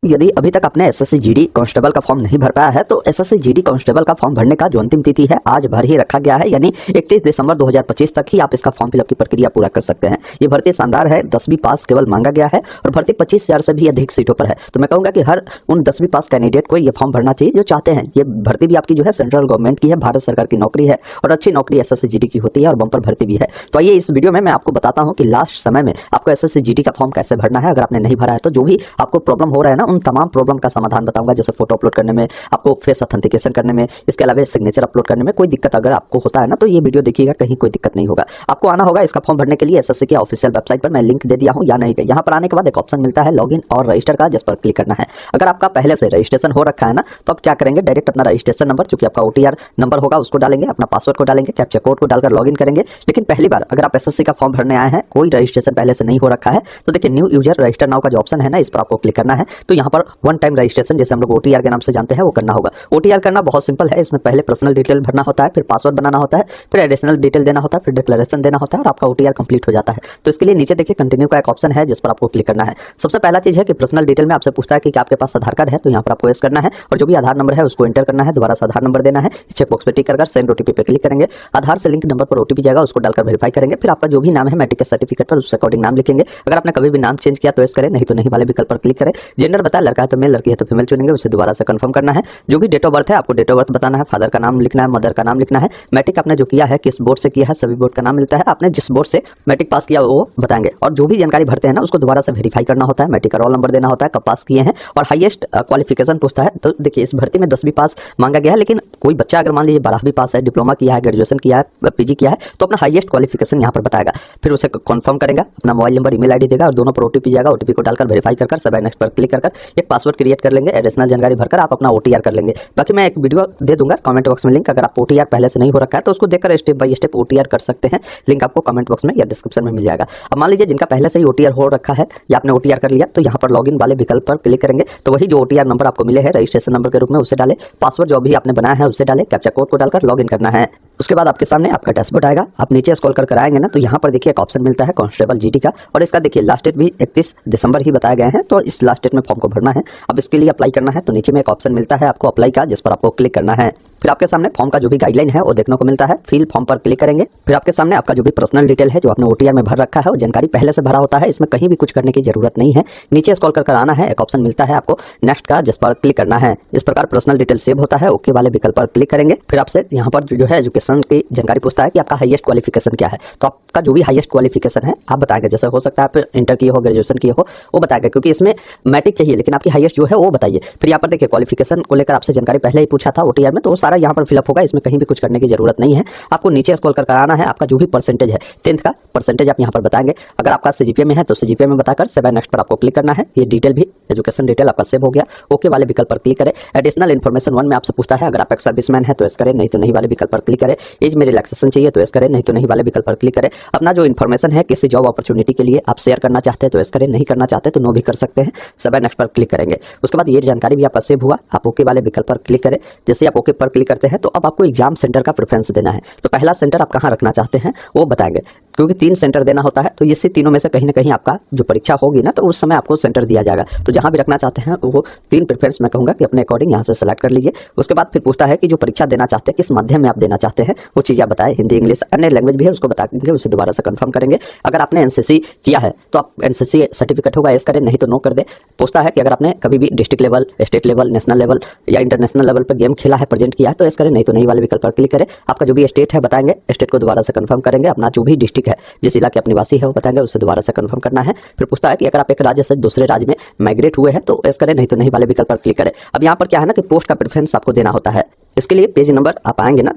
यदि अभी तक आपने एसएससी जीडी कांस्टेबल का फॉर्म नहीं भर पाया है तो एसएससी जीडी कांस्टेबल का फॉर्म भरने का जो अंतिम तिथि है आज भर ही रखा गया है, यानी 31 दिसंबर 2025 तक ही आप इसका फॉर्म फिलअप की प्रक्रिया पूरा कर सकते हैं। ये भर्ती शानदार है, 10वीं पास केवल मांगा गया है और भर्ती 25,000 से भी अधिक सीटों पर है। तो मैं कहूंगा कि हर उन 10वीं पास कैंडिडेट को ये फॉर्म भरना चाहिए जो चाहते हैं। ये भर्ती भी आपकी जो है सेंट्रल गवर्नमेंट की है, भारत सरकार की नौकरी है और अच्छी नौकरी एसएससी जीडी की होती है और बम्पर भर्ती भी है। तो आइए इस वीडियो में मैं आपको बताता हूँ कि लास्ट समय में आपको एसएससी जीडी का फॉर्म कैसे भरना है। अगर आपने नहीं भरा है तो जो भी आपको प्रॉब्लम हो रहा है ना, उन तमाम प्रॉब्लम का समाधान बताऊंगा। जैसे फोटो अपलोड करने में, आपको फेस ऑथेंटिकेशन करने में, इसके अलावा सिग्नेचर अपलोड करने में कोई दिक्कत अगर आपको होता है ना तो ये वीडियो देखिएगा, कहीं कोई दिक्कत नहीं होगा। आपको आना होगा इसका फॉर्म भरने के लिए एसएससी के ऑफिशियल वेबसाइट पर, मैं लिंक दे दिया हूं या नहीं। यहाँ पर आने के बाद एक ऑप्शन मिलता है लॉगिन और रजिस्टर का, जिस पर क्लिक करना है। अगर आपका पहले से रजिस्ट्रेशन हो रखा है ना तो आप क्या करेंगे, डायरेक्ट अपना रजिस्ट्रेशन नंबर, चूंकि आपका ओटीआर नंबर होगा, उसको डालेंगे, अपना पासवर्ड को डालेंगे, कैप्चा कोड को डालकर लॉगिन करेंगे। लेकिन पहली बार अगर आप एसएससी का फॉर्म भरने आए हैं, कोई रजिस्ट्रेशन पहले से नहीं हो रखा है, तो देखिए न्यू यूजर रजिस्टर नाउ का जो ऑप्शन है ना, इस पर आपको क्लिक करना है। तो यहाँ पर वन टाइम रजिस्ट्रेशन, जैसे हम लोग ओटीआर के नाम से जानते हैं, वो करना होगा। ओटीआर करना बहुत सिंपल है। इसमें पहले पर्सनल डिटेल भरना होता है, फिर पासवर्ड बनाना होता है, फिर एडिशनल डिटेल देना होता है, फिर डिक्लेरेशन देना होता है और आपका ओटीआर कंप्लीट हो जाता है। तो इसके लिए नीचे देखिए कंटिन्यू का एक ऑप्शन है, जिस पर आपको क्लिक करना है। सबसे पहला चीज है कि पर्सनल डिटेल में आपसे पूछता है कि आपके पास आधार कार्ड है, तो यहाँ पर आपको यस करना है और जो भी आधार नंबर है उसको एंटर करना है। दोबारा से आधार नंबर देना है, चेक बॉक्स पे टिक कर सेंड ओटीपी पे क्लिक करेंगे। आधार से लिंक नंबर पर ओटीपी जाएगा, उसको डालकर वेरीफाई करेंगे। फिर आपका जो भी नाम है मैट्रिक के सर्टिफिकेट पर उस अकॉर्डिंग नाम लिखेंगे। अगर आपने कभी भी नाम चेंज किया तो यस करें, नहीं तो नहीं वाले विकल्प पर क्लिक करें। जेंडर बताया, लड़का है तो मेल, लड़की है तो फीमेल चुनेंगे, उसे दोबारा से कंफर्म करना है। जो भी डेट ऑफ बर्थ है आपको डेट ऑफ बर्थ बताना है, फादर का नाम लिखना है, मदर का नाम लिखना है। मैट्रिक आपने जो किया है किस बोर्ड से किया है, सभी बोर्ड का नाम मिलता है। आपने जिस बोर्ड से मैट्रिक पास किया वो बताएंगे और जो भी जानकारी भरते हैं ना उसको दोबारा से वेरीफाई करना होता है। मैट्रिक का रोल नंबर देना होता है, कब पास किए हैं और हाईएस्ट क्वालिफिकेशन पूछता है। तो देखिए इस भर्ती में 10वीं पास मांगा गया है, लेकिन कोई बच्चा अगर मान लीजिए 12वीं पास है, डिप्लोमा किया है, ग्रेजुएशन किया है, पीजी किया है, तो अपना हाईएस्ट क्वालिफिकेशन यहाँ पर बताएगा। फिर उसे कंफर्म करेगा, अपना मोबाइल नंबर, ईमेल आईडी देगा और दोनों पर ओटीपी जाएगा। ओटीपी को डालकर वेरीफाई कर सब नेक्स्ट पर क्लिक कर एक पासवर्ड क्रिएट कर लेंगे। एडिशनल जानकारी भरकर आप अपना ओटीआर कर लेंगे। बाकी मैं एक वीडियो दे दूंगा कमेंट बॉक्स में लिंक, अगर आप ओटीआर पहले से नहीं हो रखा है तो उसको देखकर स्टेप बाय स्टेप ओटीआर कर सकते हैं। लिंक आपको कमेंट बॉक्स में या डिस्क्रिप्शन में मिल जाएगा। अब मान लीजिए जिनका पहले से ही ओटीआर हो रखा है या आपने ओटीआर कर लिया, तो यहाँ पर लॉगिन वाले विकल्प पर क्लिक करेंगे। तो वही जो ओटीआर नंबर आपको मिले हैं रजिस्ट्रेशन नंबर के रूप में उसे डालें, पासवर्ड जो भी आपने बनाया है उसे डालें, कैप्चा कोड को डालकर लॉगिन करना है। उसके बाद आपके सामने आपका डैशबोर्ड आएगा। आप नीचे स्क्रॉल कर आएंगे ना तो यहाँ पर देखिए एक ऑप्शन मिलता है कांस्टेबल जीडी का और इसका देखिए लास्ट डेट भी 31 दिसंबर ही बताए गए हैं। तो इस लास्ट डेट में फॉर्म को भरना है। अब इसके लिए अप्लाई करना है तो नीचे में एक ऑप्शन मिलता है आपको अप्लाई का, जिस पर आपको क्लिक करना है। फिर आपके सामने फॉर्म का जो भी गाइडलाइन है वो देखने को मिलता है। फिल फॉर्म पर क्लिक करेंगे। फिर आपके सामने आपका जो भी पर्सनल डिटेल है जो आपने ओटीआर में भर रखा है वो जानकारी पहले से भरा होता है, इसमें कहीं भी कुछ करने की जरूरत नहीं है। नीचे स्क्रॉल कर आना है, एक ऑप्शन मिलता है आपको नेक्स्ट का, जिस पर क्लिक करना है। इस प्रकार पर्सनल डिटेल सेव होता है। ओके वाले विकल्प पर क्लिक करेंगे। फिर आपसे यहाँ पर जो है एजुकेशन की जानकारी पूछता है कि आपका हाईएस्ट क्वालिफिकेशन क्या है। तो आपका जो भी हाईएस्ट क्वालिफिकेशन है आप बताएंगे, जैसे हो सकता है आप इंटर किए हो, ग्रेजुएशन किए हो, वो बताएगा, क्योंकि इसमें मैट्रिक चाहिए, लेकिन आपकी हाईएस्ट जो है वो बताइए। फिर यहाँ पर देखिए क्वालिफिकेशन को लेकर आपसे जानकारी पहले ही पूछा था ओटीआर में, तो वो सारा यहाँ पर फिलअप होगा, इसमें कहीं भी कुछ करने की जरूरत नहीं है। आपको नीचे स्क्रॉल कर आना है। आपका जो भी परसेंटेज है 10th का परसेंटेज आप यहाँ पर बताएंगे। अगर आपका सीजीपीए में है तो सीजीपीए में बताकर सेव नेक्स्ट पर आपको क्लिक करना है। ये डिटेल भी एजुकेशन डिटेल आपका सेव हो गया। ओके वाले विकल्प पर क्लिक करें। एडिशनल इन्फॉर्मेशन 1 में आपसे पूछता है, अगर आप एक सर्विसमैन है तो यस करें, नहीं तो नहीं वाले विकल्प पर क्लिक करें। एज में रिलैक्सेशन चाहिए तो यस करें, नहीं तो नहीं वाले विकल्प पर क्लिक करें। अपना जो इन्फॉर्मेशन है किसी जॉब अपॉर्चुनिटी के लिए आप शेयर करना चाहते हैं तो यस करें, नहीं करना चाहते तो नो भी कर सकते हैं। सेव नेक्स्ट पर क्लिक करेंगे। उसके बाद ये जानकारी भी आपका सेव हुआ। आप ओके वाले विकल्प पर क्लिक करें। जैसे आप ओके पर क्लिक करते हैं तो अब आपको एग्जाम सेंटर का प्रेफरेंस देना है। तो पहला सेंटर आप कहाँ रखना चाहते हैं वो बताएंगे, क्योंकि 3 सेंटर देना होता है। तो इससे तीनों में से कहीं ना कहीं आपका जो परीक्षा होगी ना तो उस समय आपको सेंटर दिया जाएगा। तो जहां भी रखना चाहते हैं वो 3 प्रेफरेंस मैं कहूंगा कि अपने अकॉर्डिंग यहां से सेलेक्ट कर लीजिए। उसके बाद फिर पूछता है कि जो परीक्षा देना चाहते हैं किस माध्यम में आप देना चाहते हैं, वो चीज़ आप बताएं। हिंदी, इंग्लिश, अन्य लैंग्वेज भी है उसको बता देंगे, उसे दोबारा से कंफर्म करेंगे। अगर आपने एनसीसी किया है तो आप एनसीसी सर्टिफिकेट होगा यस करें, नहीं तो नो कर दे। पूछता है कि अगर आपने कभी भी district level, state level, national level या इंटरनेशनल लेवल पर गेम खेला है, प्रेजेंट किया है तो यस करें, नहीं तो नहीं वाले विकल्प पर क्लिक करें। आपका जो भी स्टेट है बताएंगे, स्टेट को दोबारा से कंफर्म करेंगे। अपना जो भी डिस्ट्रिक्ट है, जिस इलाके अपने वासी है वो बताएंगे, उससे दोबारा से कंफर्म करना है। फिर पूछता है कि अगर आप एक राज्य से दूसरे राज्य में माइग्रेट हुए हैं तो यस करें, नहीं तो नहीं वाले विकल्प पर क्लिक करें। अब यहाँ पर क्या है ना कि पोस्ट का प्रेफरेंस आपको देना होता है। इसके लिए पेज नंबर आप आएंगे ना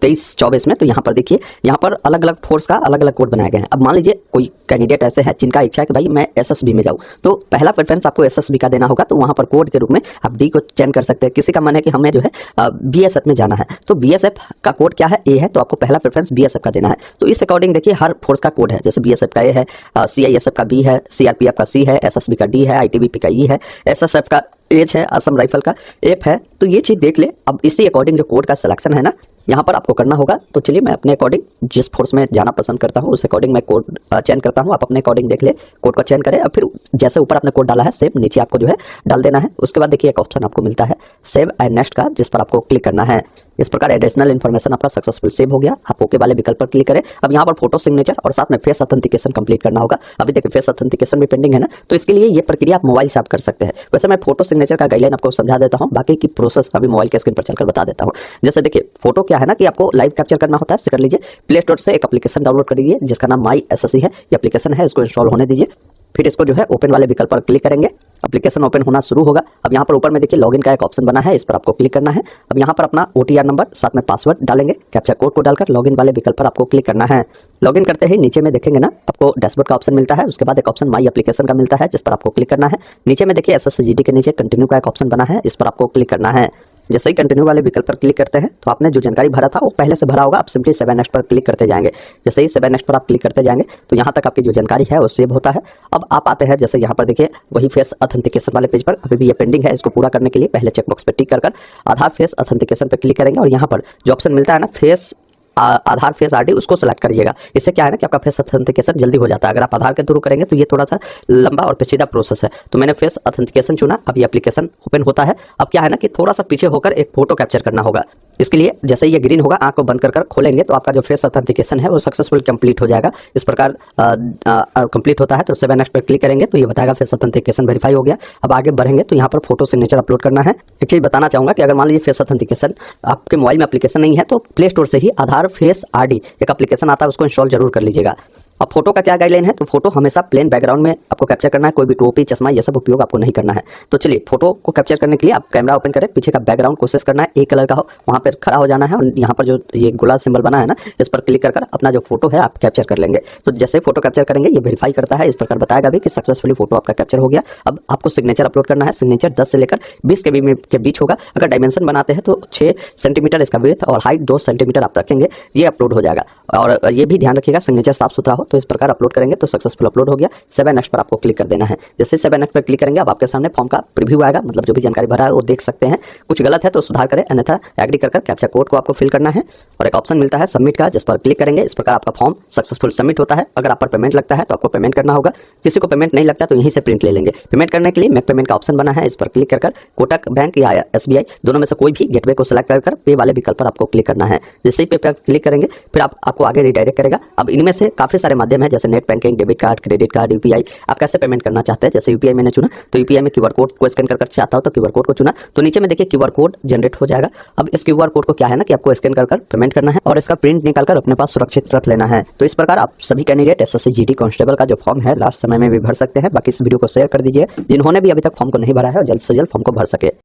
23-24 में, तो यहाँ पर देखिए यहाँ पर अलग अलग फोर्स का अलग अलग कोड बनाए गए हैं। अब मान लीजिए कोई कैंडिडेट ऐसे हैं जिनका इच्छा है कि भाई मैं एसएसबी में जाऊँ, तो पहला प्रेफरेंस आपको एसएसबी का देना होगा। तो वहाँ पर कोड के रूप में आप डी को चेंज कर सकते हैं। किसी का मन है कि हमें जो है बीएसएफ में जाना है, तो बीएसएफ का कोड क्या है, ए है, तो आपको पहला प्रेफरेंस बीएसएफ का देना है। तो इस अकॉर्डिंग देखिए हर फोर्स का कोड है, जैसे बीएसएफ का ए है, सीआईएसएफ का बी है, सीआरपीएफ का सी है, एसएसबी का डी है, आईटीबीपी का ई है, एसएसएफ का एच है, असम राइफल का एफ है। तो ये चीज देख ले। अब इसी अकॉर्डिंग जो कोड का सिलेक्शन है ना यहाँ पर आपको करना होगा, तो चलिए मैं अपने अकॉर्डिंग जिस फोर्स में जाना पसंद करता हूँ उस अकॉर्डिंग मैं कोड चयन करता हूँ। आप अपने अकॉर्डिंग देख ले, कोड का चयन करें और फिर जैसे ऊपर आपने कोड डाला है सेम नीचे आपको जो है डाल देना है। उसके बाद देखिए एक ऑप्शन आपको मिलता है सेव एंड नेक्स्ट का, जिस पर आपको क्लिक करना है। इस प्रकार एडिशनल इन्फॉर्मेशन आपका सक्सेसफुल सेव हो गया। आप ओके वाले विकल्प पर क्लिक करें। अब यहाँ पर फोटो सिग्नेचर और साथ में फेस ऑथेंटिकेशन कंप्लीट करना होगा। अभी देखिए फेस ऑथेंटिकेशन भी पेंडिंग है ना, तो इसके लिए ये प्रक्रिया आप मोबाइल से आप कर सकते हैं। वैसे मैं फोटो सिग्नेचर का गाइडलाइन आपको समझा देता हूँ, बाकी की प्रोसेस अभी मोबाइल के स्क्रीन पर चलकर बता देता हूँ। जैसे देखिए फोटो क्या है ना कि आपको लाइव कैप्चर करना होता है। कर लीजिए प्ले स्टोर से एक एप्लीकेशन डाउनलोड कर लीजिए जिसका नाम माई SSC है। ये एप्लीकेशन है, इसको इंस्टॉल होने दीजिए। फिर इसको जो है ओपन वाले विकल्प पर क्लिक करेंगे। एप्लीकेशन ओपन होना शुरू होगा। अब यहाँ पर ऊपर में देखिए लॉगिन का एक ऑप्शन बना है, इस पर आपको क्लिक करना है। अब यहाँ पर अपना OTR नंबर साथ में पासवर्ड डालेंगे। कैप्चा कोड को डालकर लॉगिन वाले विकल्प पर आपको क्लिक करना है। लॉगिन करते ही नीचे में देखेंगे ना आपको डैशबोर्ड का ऑप्शन मिलता है। उसके बाद एक ऑप्शन माई एप्लीकेशन का मिलता है जिस पर आपको क्लिक करना है। नीचे में देखिए SSCGD के नीचे कंटिन्यू का एक ऑप्शन बना है, इस पर आपको क्लिक करना है। जैसे ही कंटिन्यू वाले विकल्प पर क्लिक करते हैं तो आपने जो जानकारी भरा था वो पहले से भरा होगा। आप सिंपली 7 नेक्स्ट पर क्लिक करते जाएंगे। जैसे ही 7 नेक्स्ट पर आप क्लिक करते जाएंगे तो यहाँ तक आपकी जो जानकारी है वो सेव होता है। अब आप आते हैं जैसे यहाँ पर देखिए वही फेस ऑथेंटिकेशन वाले पेज पर, अभी भी ये पेंडिंग है। इसको पूरा करने के लिए पहले चेकबॉक्स पर टिक कर आधार फेस ऑथेंटिकेशन पर क्लिक करेंगे और यहाँ पर जो ऑप्शन मिलता है ना फेस आधार फेस RD उसको सेलेक्ट करिएगा। इससे क्या है ना कि आपका फेस ऑथेंटिकेशन जल्दी हो जाता है। अगर आप आधार के थ्रू करेंगे तो ये थोड़ा सा लंबा और पेचीदा प्रोसेस है, तो मैंने फेस ऑथेंटिकेशन चुना। अब ये एप्लीकेशन ओपन होता है। अब क्या है ना कि थोड़ा सा पीछे होकर एक फोटो कैप्चर करना होगा। इसके लिए जैसे ही ये ग्रीन होगा आंख को बंद कर खोलेंगे तो आपका जो फेस ऑथेंटिकेशन है वो सक्सेसफुल कंप्लीट हो जाएगा। इस प्रकार कंप्लीट होता है तो 7 नेक्स्ट पर क्लिक करेंगे तो ये बताएगा फेस ऑथेंटिकेशन वेरीफाई हो गया। अब आगे बढ़ेंगे तो यहाँ पर फोटो सिग्नेचर अपलोड करना है। एक चीज बताना चाहूंगा कि अगर मान लीजिए फेस ऑथेंटिकेशन आपके मोबाइल में एप्लीकेशन नहीं है तो प्ले स्टोर से ही आधार फेस RD एक एप्लीकेशन आता है, उसको इंस्टॉल जरूर कर लीजिएगा। अब फोटो का क्या गाइडलाइन है, तो फोटो हमेशा प्लेन बैकग्राउंड में आपको कैप्चर करना है। कोई भी टोपी चश्मा ये सब उपयोग आपको नहीं करना है। तो चलिए फोटो को कैप्चर करने के लिए आप कैमरा ओपन करें, पीछे का बैकग्राउंड कोशिश करना है एक कलर का हो, वहाँ पर खड़ा हो जाना है और यहाँ पर जो ये गोला सिंबल बना है ना इस पर क्लिक कर अपना जो फोटो है आप कैप्चर कर लेंगे। तो जैसे ही फोटो कैप्चर करेंगे ये वेरीफाई करता है, इस प्रकार बताएगा भी कि सक्सेसफुली फोटो आपका कैप्चर हो गया। अब आपको सिग्नेचर अपलोड करना है। सिग्नेचर 10 से लेकर 20 KB के बीच होगा। अगर डायमेंशन बनाते हैं तो 6 सेंटीमीटर इसका विड्थ और हाइट 2 सेंटीमीटर आप रखेंगे, ये अपलोड हो जाएगा। और ये भी ध्यान रखिएगा सिग्नेचर साफ सुथरा हो। तो इस प्रकार अपलोड करेंगे तो सक्सेसफुल अपलोड हो गया। 7 नेक्स्ट पर आपको क्लिक कर देना है। जैसे 7 नेक्स्ट पर क्लिक करेंगे अब आपके सामने फॉर्म का प्रीव्यू आएगा, मतलब जो भी जानकारी भरा है वो देख सकते हैं। कुछ गलत है तो सुधार करें, अन्यथा एग्री कर कैप्चा कोड को आपको फिल करना है और एक ऑप्शन मिलता है सबमिट का, जिस पर क्लिक करेंगे। इस प्रकार आपका फॉर्म सक्सेसफुल सबमिट होता है। अगर आप पर पेमेंट लगता है तो आपको पेमेंट करना होगा, किसी को पेमेंट नहीं लगता तो यहीं से प्रिंट ले लेंगे। पेमेंट करने के लिए मेक पेमेंट का ऑप्शन बना है, इस पर क्लिक कर कोटक बैंक या SBI दोनों में से कोई भी गेटवे को सिलेक्ट कर पे वाले विकल्प पर आपको क्लिक करना है। जैसे ही पे पर क्लिक करेंगे फिर आपको आगे रिडायरेक्ट करेगा। अब इनमें से काफी सारे माध्यम है जैसे net banking, debit card, credit card, UPI। आप कैसे पेमेंट करना चाहते हैं, जैसे UPI मैंने चुना तो UPI में QR कोड को स्कैन कर चाहता हो तो QR कोड को चुना तो नीचे में देखिए QR कोड जनरेट हो जाएगा। अब इस QR कोड को क्या है ना कि आपको स्कैन कर पेमेंट करना है और इसका प्रिंट निकालकर अपने पास सुरक्षित रख लेना है। तो इस प्रकार आप सभी कैंडिडेट SSCGD कांस्टेबल का जो फॉर्म है लास्ट समय में भी भर सकते हैं। बाकी इस वीडियो को शेयर कर दीजिए जिन्होंने भी अभी तक फॉर्म को नहीं भरा है और जल्द से जल्द फॉर्म को भर सके।